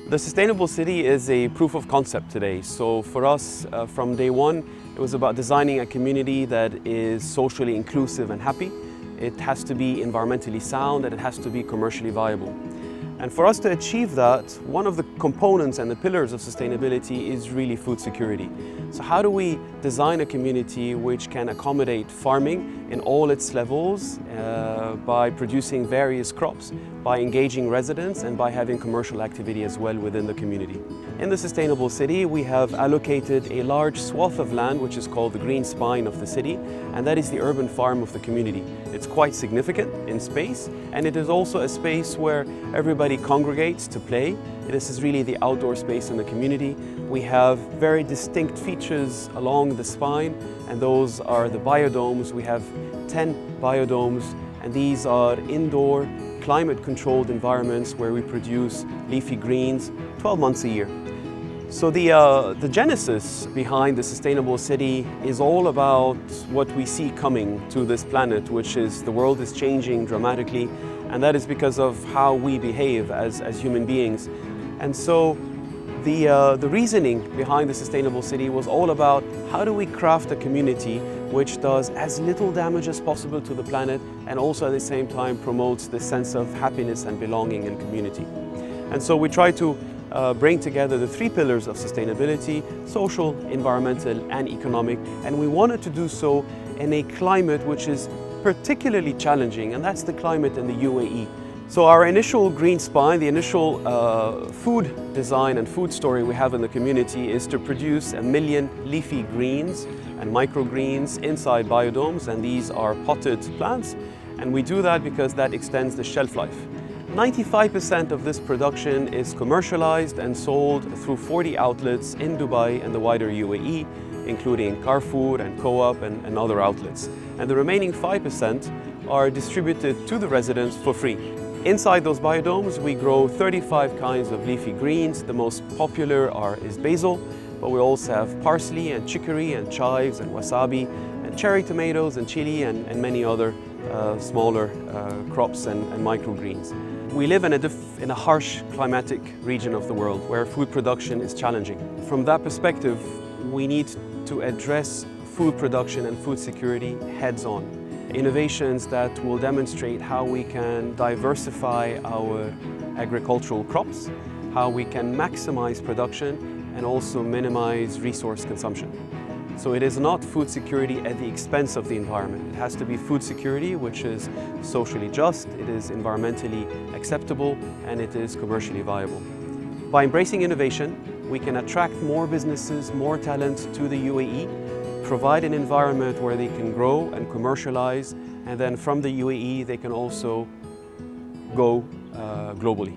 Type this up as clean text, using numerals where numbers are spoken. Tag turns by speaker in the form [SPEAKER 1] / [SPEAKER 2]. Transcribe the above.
[SPEAKER 1] The sustainable city is a proof of concept today. So for us, from day one, it was about designing a community that is socially inclusive and happy. It has to be environmentally sound and it has to be commercially viable. And for us to achieve that, one of the components and the pillars of sustainability is really food security. So how do we design a community which can accommodate farming in all its levels by producing various crops, by engaging residents and by having commercial activity as well within the community. In the sustainable city, we have allocated a large swath of land which is called the green spine of the city, and that is the urban farm of the community. It's quite significant in space, and it is also a space where everybody congregates to play. This is really the outdoor space in the community. We have very distinct features along the spine, and those are the biodomes. We have 10 biodomes, and these are indoor, climate-controlled environments where we produce leafy greens 12 months a year. So the genesis behind the sustainable city is all about what we see coming to this planet, which is the world is changing dramatically, and that is because of how we behave as human beings. And so the reasoning behind the sustainable city was all about how do we craft a community which does as little damage as possible to the planet and also at the same time promotes the sense of happiness and belonging in community. And so we try to bring together the three pillars of sustainability: social, environmental and economic, and we wanted to do so in a climate which is particularly challenging, and that's the climate in the UAE. So our initial green spine, the initial food design and food story we have in the community is to produce 1 million leafy greens and microgreens inside biodomes, and these are potted plants, and we do that because that extends the shelf life. 95% of this production is commercialized and sold through 40 outlets in Dubai and the wider UAE, including Carrefour and Co-op and other outlets. And the remaining 5% are distributed to the residents for free. Inside those biodomes, we grow 35 kinds of leafy greens. The most popular is basil, but we also have parsley and chicory and chives and wasabi and cherry tomatoes and chili and many other smaller crops and microgreens. We live in a harsh climatic region of the world where food production is challenging. From that perspective, we need to address food production and food security heads-on. Innovations that will demonstrate how we can diversify our agricultural crops, how we can maximize production and also minimize resource consumption. So it is not food security at the expense of the environment. It has to be food security which is socially just, it is environmentally acceptable, and it is commercially viable. By embracing innovation, we can attract more businesses, more talent to the UAE, provide an environment where they can grow and commercialize, and then from the UAE they can also go globally.